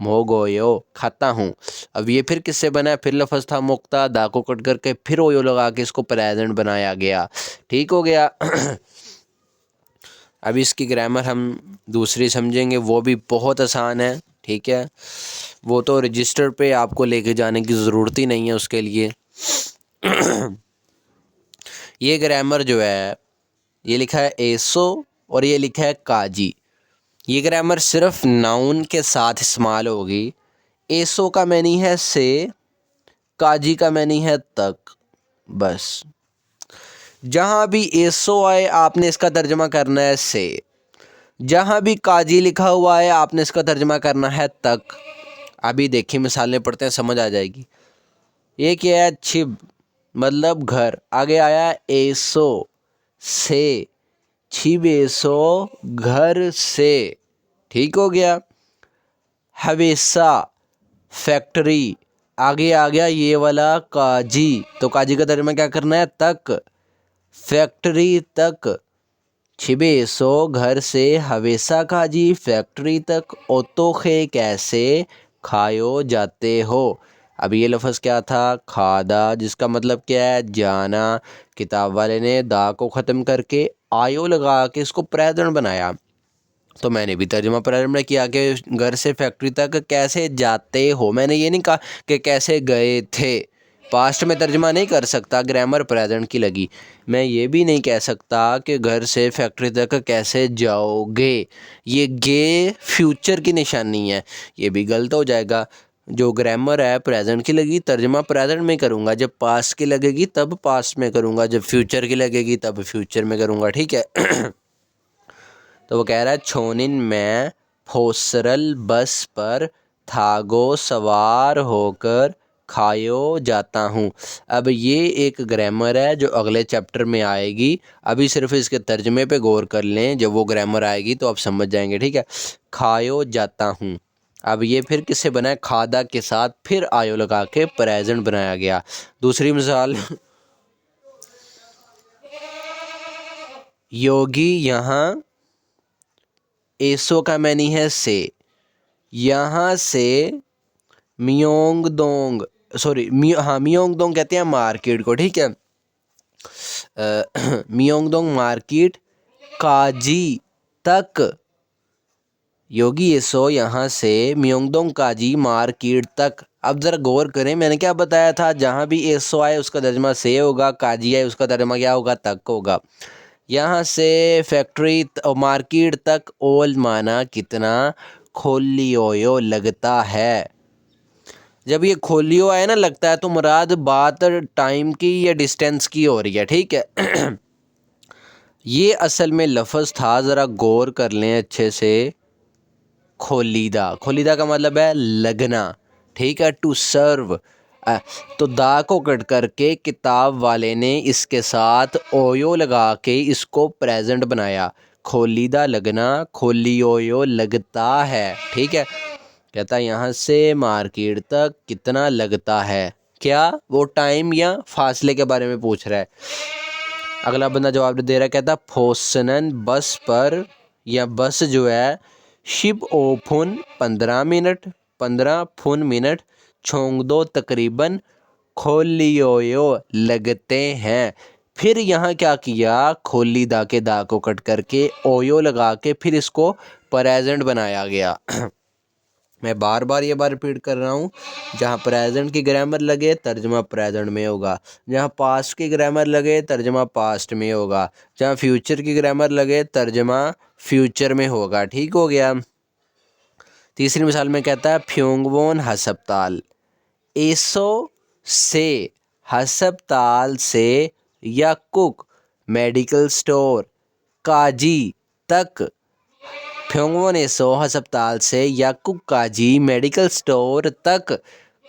मोगोयो खाता हूँ। अब ये फिर किससे बना है, फिर लफ्ज़ था मुक्ता, दा को कट करके फिर ओयो लगा के इसको प्रेजेंट बनाया गया। ठीक हो गया। अब इसकी ग्रामर हम दूसरी समझेंगे, वो भी बहुत आसान है। ठीक है, वो तो रजिस्टर पे आपको लेके जाने की ज़रूरत ही नहीं है उसके लिए। ये ग्रामर जो है, ये लिखा है एसो और ये लिखा है काजी। ये ग्रामर सिर्फ नाउन के साथ इस्तेमाल होगी। एसो का मैनी है से, काजी का मैनी है तक, बस। जहाँ भी एसो आए आपने इसका तर्जमा करना है से, जहाँ भी काजी लिखा हुआ है आपने इसका तर्जमा करना है तक। अभी देखिए मिसालें पढ़ते हैं, समझ आ जाएगी। ये क्या है, छिब मतलब घर, आगे आया एसो से, छिब एसो घर से। ठीक हो गया। हवेसा फैक्ट्री, आगे आ गया ये वाला काजी, तो काजी का तर्जमा क्या करना है, तक, फैक्ट्री तक। छिबेसो घर से, हवेसा काजी फैक्ट्री तक, ओतोखे कैसे खायो जाते हो। अब ये लफ्ज़ क्या था, खादा, जिसका मतलब क्या है, जाना। किताब वाले ने दा को ख़त्म करके आयो लगा के इसको प्रेजेंट बनाया, तो मैंने भी तर्जुमा प्रेजेंट में किया कि घर से फैक्ट्री तक कैसे जाते हो। मैंने ये नहीं कहा कि कैसे गए थे, पास्ट में तर्जुमा नहीं कर सकता, ग्रामर प्रेजेंट की लगी। मैं ये भी नहीं कह सकता कि घर से फैक्ट्री तक कैसे जाओगे, ये गे फ्यूचर की निशानी है, ये भी गलत हो जाएगा। जो ग्रामर है प्रेजेंट की लगी, तर्जुमा प्रेजेंट में करूँगा। जब पास्ट की लगेगी तब पास्ट में करूँगा, जब फ्यूचर की लगेगी तब फ्यूचर में करूँगा। ठीक है। तो वो कह रहा है छोनिन में फोसरल बस पर थागो सवार होकर खायो जाता हूँ। अब ये एक ग्रामर है जो अगले चैप्टर में आएगी, अभी सिर्फ इसके तर्जमे पे गौर कर लें, जब वो ग्रामर आएगी तो आप समझ जाएंगे। ठीक है, खायो जाता हूँ। अब ये फिर किससे बना है, खादा के साथ फिर आयो लगा के प्रेजेंट बनाया गया। दूसरी मिसाल, योगी यहाँ, एसो का मैनी है से, यहाँ से मियोंगडोंग, सॉरी मियोंगडोंग कहते हैं मार्केट को। ठीक है, मियोंगडोंग मार्केट काजी तक। योगी एसो यहाँ से मियोंगडोंग काजी मार्केट तक। अब ज़रा गौर करें, मैंने क्या बताया था, जहाँ भी एसो आए उसका तर्जमा से होगा, काजी आए उसका तर्जमा क्या होगा, तक होगा। यहाँ से फैक्ट्री मार्केट तक, ओल माना कितना, खोलियो लगता है। जब ये खोलियो आए ना लगता है, तो मुराद बात टाइम की या डिस्टेंस की हो रही है। ठीक है। ये असल में लफ्ज़ था, ज़रा गौर कर लें अच्छे से, खोलीदा। खोलीदा का मतलब है लगना। ठीक है, टू सर्व। तो दा को कट करके किताब वाले ने इसके साथ ओयो लगा के इसको प्रेजेंट बनाया, खोलीदा लगना, खोलियोयो लगता है। ठीक है, कहता है यहाँ से मार्केट तक कितना लगता है, क्या वो टाइम या फासले के बारे में पूछ रहा है। अगला बंदा जवाब दे रहा है, कहता फोसनन बस पर, या बस जो है, शिप ओफुन 15 मिनट, 15 फुन मिनट, छोंग दो तकरीबन, खोलियोयो लगते हैं। फिर यहाँ क्या किया, खोली दा के दा को कट करके ओयो लगा के फिर इसको प्रेजेंट बनाया गया। मैं बार बार ये बार रिपीट कर रहा हूँ, जहाँ प्रेजेंट की ग्रामर लगे तर्जमा प्रेजेंट में होगा, जहाँ पास्ट की ग्रामर लगे तर्जमा पास्ट में होगा, जहाँ फ्यूचर की ग्रामर लगे तर्जमा फ्यूचर में होगा। ठीक हो गया। तीसरी मिसाल में कहता है फ्योंगवोन हस्पताल, एसो से, हस्पताल से, या कुक मेडिकल स्टोर, काजी तक। फ्योंगवोन एसो हस्पताल से, या कुक काजी मेडिकल स्टोर तक,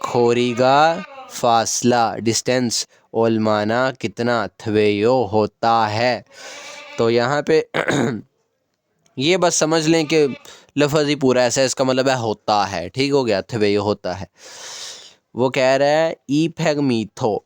खोरीगा फासला डिस्टेंस, ओलमाना कितना, थवेयो होता है। तो यहाँ पे ये बस समझ लें कि लफ्ज़ ही पूरा ऐसा है, इसका मतलब है होता है। ठीक हो गया, थवेयो होता है। वो कह रहा है ई फैग मीथो,